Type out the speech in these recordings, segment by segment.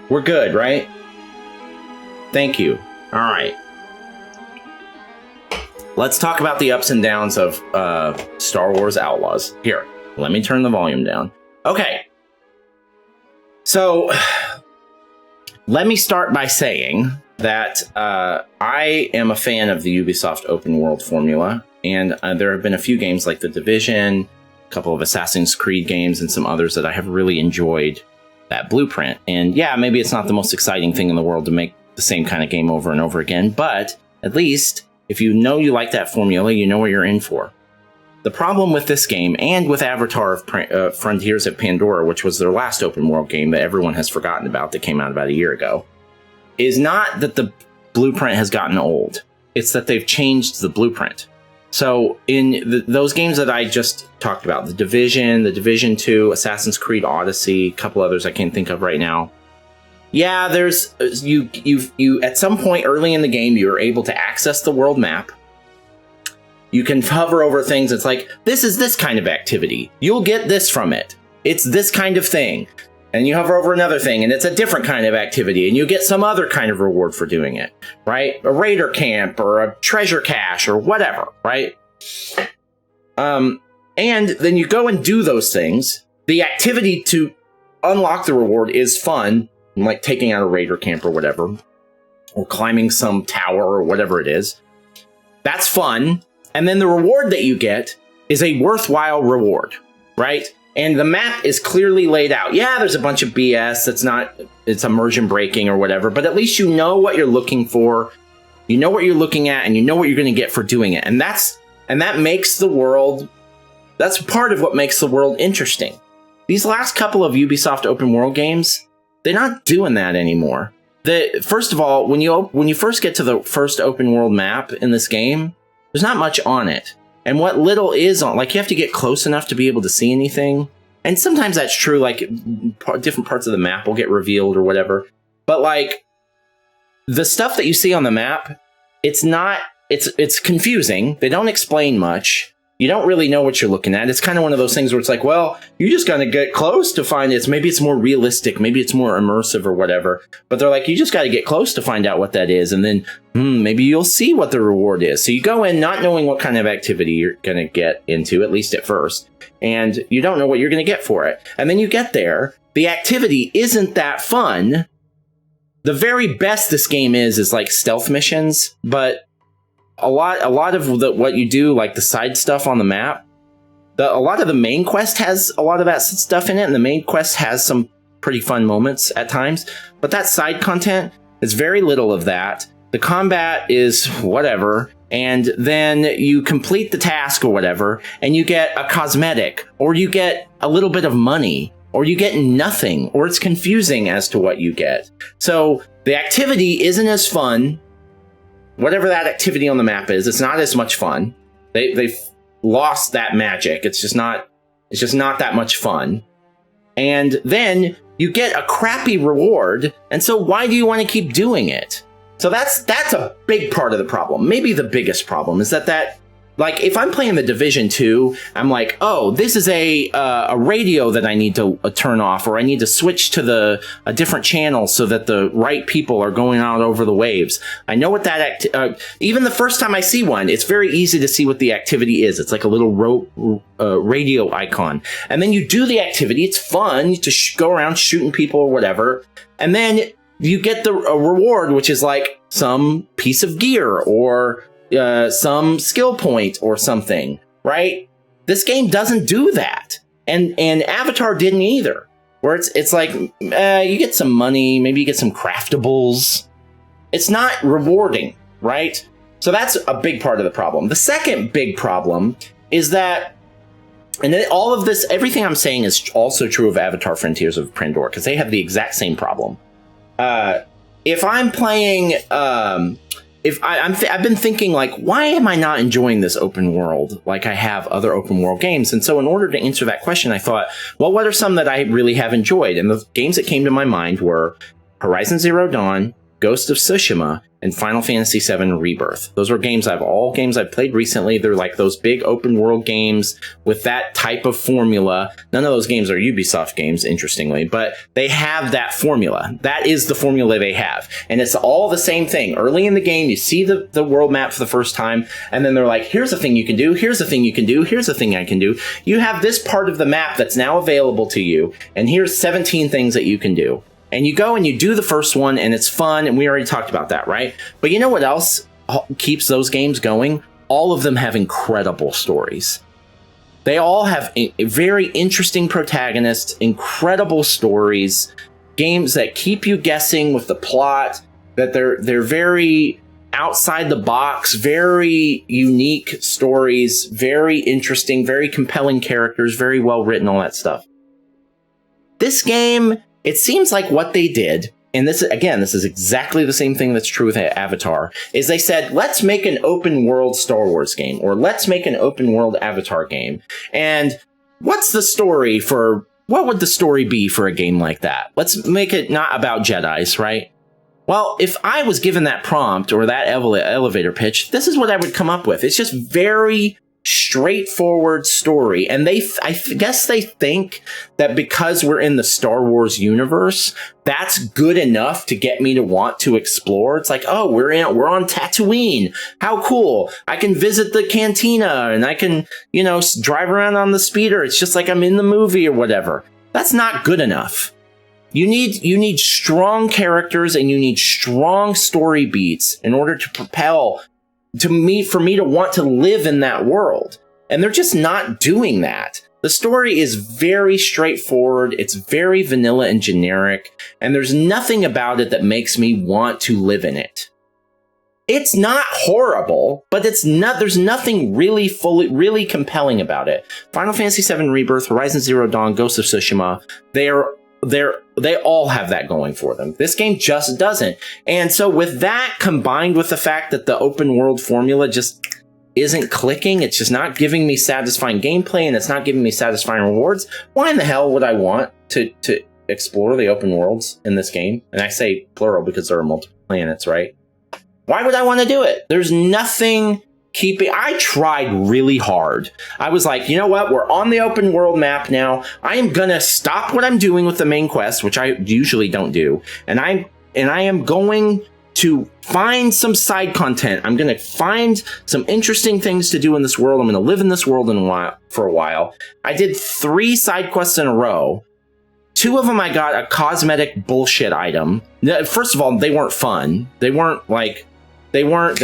We're good, right? Thank you. All right. Let's talk about the ups and downs of Star Wars Outlaws. Here, let me turn the volume down. Okay. So, let me start by saying that I am a fan of the Ubisoft open world formula, and there have been a few games like The Division, a couple of Assassin's Creed games, and some others that I have really enjoyed that blueprint. And yeah, maybe it's not the most exciting thing in the world to make the same kind of game over and over again, but at least if you know you like that formula, you know what you're in for. The problem with this game, and with Avatar of Frontiers of Pandora, which was their last open world game that everyone has forgotten about that came out about a year ago, is not that the blueprint has gotten old. It's that they've changed the blueprint. So in those games that I just talked about, The Division 2, Assassin's Creed Odyssey, a couple others I can't think of right now. Yeah, there's you at some point early in the game, you're able to access the world map. You can hover over things. It's like, this is this kind of activity. You'll get this from it. It's this kind of thing. And you hover over another thing, and it's a different kind of activity, and you get some other kind of reward for doing it, right? A raider camp, or a treasure cache, or whatever, right? And then you go and do those things. The activity to unlock the reward is fun, like taking out a raider camp or whatever, or climbing some tower or whatever it is. That's fun. And then the reward that you get is a worthwhile reward, right? And the map is clearly laid out. Yeah, there's a bunch of BS it's immersion breaking or whatever, but at least you know what you're looking for, you know what you're looking at, and you know what you're going to get for doing it. And that makes the world, that's part of what makes the world interesting. These last couple of Ubisoft open world games, they're not doing that anymore. First of all, when you first get to the first open world map in this game, there's not much on it. And what little is on, like, you have to get close enough to be able to see anything. And sometimes that's true, like, different parts of the map will get revealed or whatever. But, like, the stuff that you see on the map, it's confusing. They don't explain much. You don't really know what you're looking at. It's kind of one of those things where it's like, well, you just got to get close to find it. Maybe it's more realistic. Maybe it's more immersive or whatever. But they're like, you just got to get close to find out what that is. And then maybe you'll see what the reward is. So you go in not knowing what kind of activity you're going to get into, at least at first. And you don't know what you're going to get for it. And then you get there. The activity isn't that fun. The very best this game is like stealth missions. But a lot of what you do, like the side stuff on the map, a lot of the main quest has a lot of that stuff in it, and the main quest has some pretty fun moments at times, but that side content is very little of that. The combat is whatever, and then you complete the task or whatever, and you get a cosmetic, or you get a little bit of money, or you get nothing, or it's confusing as to what you get. So the activity isn't as fun. Whatever that activity on the map is, it's not as much fun. They've lost that magic. It's just not that much fun. And then you get a crappy reward, and so why do you want to keep doing it? So that's a big part of the problem. Maybe the biggest problem is that like, if I'm playing The Division 2, I'm like, oh, this is a radio that I need to turn off, or I need to switch to a different channel so that the right people are going out over the waves. I know what that even the first time I see one, it's very easy to see what the activity is. It's like a little radio icon. And then you do the activity. It's fun to go around shooting people or whatever. And then you get a reward, which is like some piece of gear or some skill point or something, right? This game doesn't do that, and Avatar didn't either. Where it's like you get some money, maybe you get some craftables. It's not rewarding, right? So that's a big part of the problem. The second big problem is that, and then all of this, everything I'm saying is also true of Avatar: Frontiers of Pandora, because they have the exact same problem. If I'm playing. I've been thinking, like, why am I not enjoying this open world like I have other open world games? And so in order to answer that question, I thought, well, what are some that I really have enjoyed? And the games that came to my mind were Horizon Zero Dawn, Ghost of Tsushima, and Final Fantasy VII Rebirth. Those are all games I've played recently. They're like those big open world games with that type of formula. None of those games are Ubisoft games, interestingly, but they have that formula. That is the formula they have. And it's all the same thing. Early in the game, you see the world map for the first time, and then they're like, here's a thing you can do, here's a thing you can do, here's a thing I can do. You have this part of the map that's now available to you, and here's 17 things that you can do. And you go and you do the first one, and it's fun, and we already talked about that, right? But you know what else keeps those games going? All of them have incredible stories. They all have a very interesting protagonists, incredible stories, games that keep you guessing with the plot, that they're very outside the box, very unique stories, very interesting, very compelling characters, very well written, all that stuff. This game, it seems like what they did, and this is exactly the same thing that's true with Avatar, is they said, let's make an open world Star Wars game, or let's make an open world Avatar game. And what would the story be for a game like that? Let's make it not about Jedis, right? Well, if I was given that prompt or that elevator pitch, this is what I would come up with. It's just very straightforward story, and I guess they think that because we're in the Star Wars universe, that's good enough to get me to want to explore. It's like, oh, we're on Tatooine. How cool! I can visit the cantina, and I can, drive around on the speeder. It's just like I'm in the movie or whatever. That's not good enough. You need strong characters, and you need strong story beats in order to propel for me to want to live in that world. And they're just not doing that. The story is very straightforward, it's very vanilla and generic, and there's nothing about it that makes me want to live in it. It's not horrible, but there's nothing really compelling about it. Final Fantasy VII Rebirth, Horizon Zero Dawn, Ghost of Tsushima, they all have that going for them. This game just doesn't. And so with that, combined with the fact that the open world formula just isn't clicking, it's just not giving me satisfying gameplay, and it's not giving me satisfying rewards, why in the hell would I want to explore the open worlds in this game? And I say plural because there are multiple planets, right? Why would I want to do it? There's nothing I tried really hard. I was like, you know what? We're on the open world map now. I am gonna stop what I'm doing with the main quest, which I usually don't do, and I am going to find some side content. I'm gonna find some interesting things to do in this world. I'm gonna live in this world for a while. I did 3 side quests in a row. 2 of them I got a cosmetic bullshit item. First of all, they weren't fun. The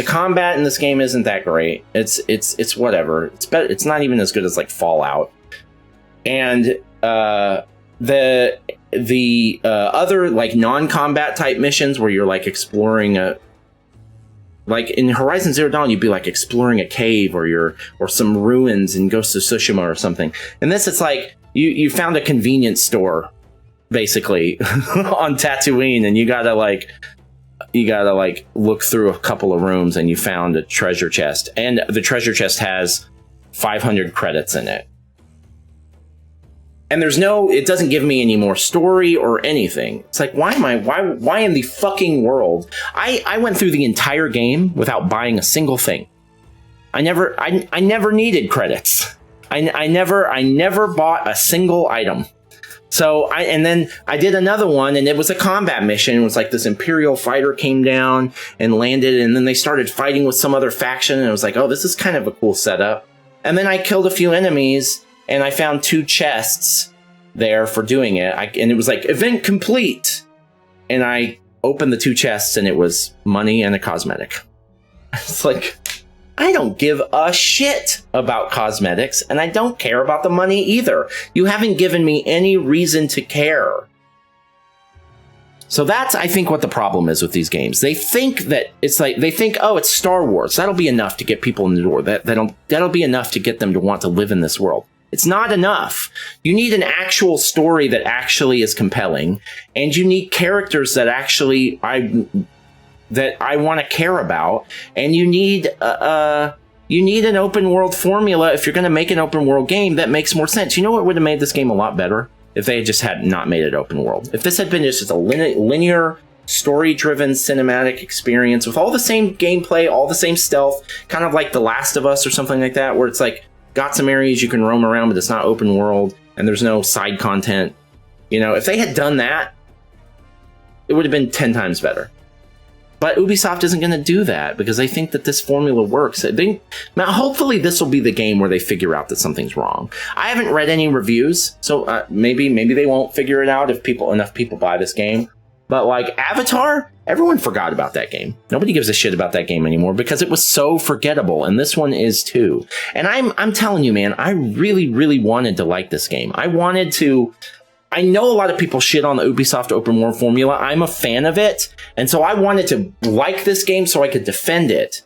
combat in this game isn't that great. It's whatever. It's better. It's not even as good as like Fallout. And the other like non-combat type missions where you're like exploring like in Horizon Zero Dawn, you'd be like exploring a cave or some ruins in Ghost of Tsushima or something. And this, it's like you found a convenience store basically on Tatooine, and you gotta look through a couple of rooms, and you found a treasure chest, and the treasure chest has 500 credits in it. And it doesn't give me any more story or anything. It's like, why in the fucking world? I went through the entire game without buying a single thing. I never needed credits. I never bought a single item. So then I did another one, and it was a combat mission. It was like this Imperial fighter came down and landed, and then they started fighting with some other faction, and it was like, oh, this is kind of a cool setup. And then I killed a few enemies, and I found 2 chests there for doing it. And it was like, event complete. And I opened the 2 chests, and it was money and a cosmetic. It's like, I don't give a shit about cosmetics, and I don't care about the money either. You haven't given me any reason to care. So that's, I think, what the problem is with these games. They think, oh, it's Star Wars. That'll be enough to get people in the door. That'll be enough to get them to want to live in this world. It's not enough. You need an actual story that actually is compelling, and you need characters that actually I want to care about, and you need an open world formula if you're going to make an open world game that makes more sense. You know what would have made this game a lot better? If they had just not made it open world. If this had been just a linear story-driven cinematic experience with all the same gameplay, all the same stealth, kind of like The Last of Us or something like that, where it's like got some areas you can roam around, but it's not open world, and there's no side content. You know, if they had done that, it would have been 10 times better. But Ubisoft isn't going to do that because they think that this formula works. Now, hopefully this will be the game where they figure out that something's wrong. I haven't read any reviews, so maybe they won't figure it out if enough people buy this game. But like Avatar, everyone forgot about that game. Nobody gives a shit about that game anymore because it was so forgettable, and this one is too. And I'm telling you, man, I really, really wanted to like this game. I know a lot of people shit on the Ubisoft open world formula. I'm a fan of it, and so I wanted to like this game so I could defend it.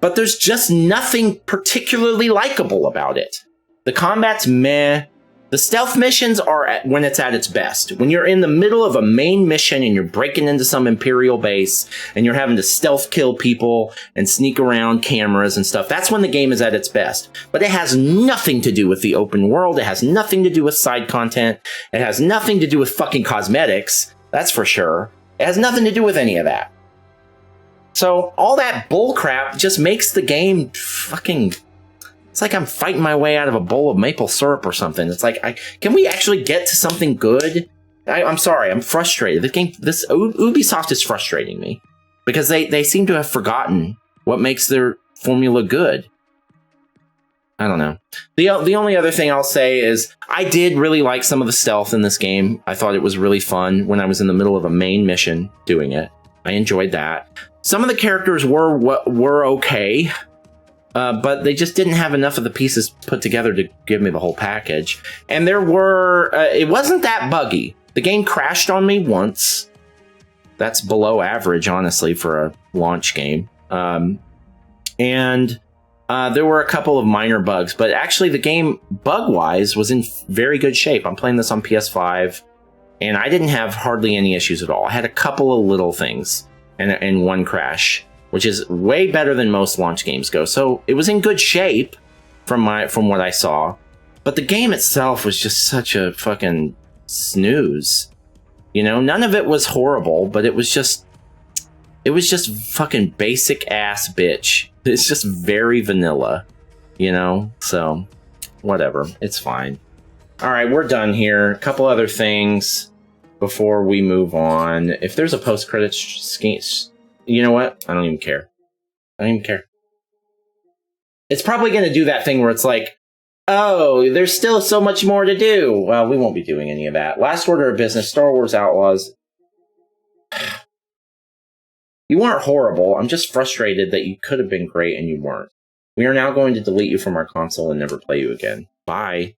But there's just nothing particularly likable about it. The combat's meh. The stealth missions are when it's at its best. When you're in the middle of a main mission and you're breaking into some Imperial base and you're having to stealth kill people and sneak around cameras and stuff, that's when the game is at its best. But it has nothing to do with the open world. It has nothing to do with side content. It has nothing to do with fucking cosmetics. That's for sure. It has nothing to do with any of that. So all that bullcrap just makes the game fucking... It's like I'm fighting my way out of a bowl of maple syrup or something. It's like, can we actually get to something good? I'm sorry, I'm frustrated. This Ubisoft is frustrating me because they seem to have forgotten what makes their formula good. I don't know. The only other thing I'll say is I did really like some of the stealth in this game. I thought it was really fun when I was in the middle of a main mission doing it. I enjoyed that. Some of the characters were okay. But they just didn't have enough of the pieces put together to give me the whole package. And it wasn't that buggy. The game crashed on me once. That's below average, honestly, for a launch game. And there were a couple of minor bugs, but actually the game, bug-wise, was in very good shape. I'm playing this on PS5, and I didn't have hardly any issues at all. I had a couple of little things and one crash, which is way better than most launch games go. So it was in good shape from what I saw. But the game itself was just such a fucking snooze. You know, none of it was horrible, but it was just fucking basic ass bitch. It's just very vanilla, you know? So whatever, it's fine. All right, we're done here. A couple other things before we move on. If there's a post-credits scheme, you know what? I don't even care. I don't even care. It's probably going to do that thing where it's like, oh, there's still so much more to do. Well, we won't be doing any of that. Last order of business, Star Wars Outlaws. You weren't horrible. I'm just frustrated that you could have been great and you weren't. We are now going to delete you from our console and never play you again. Bye.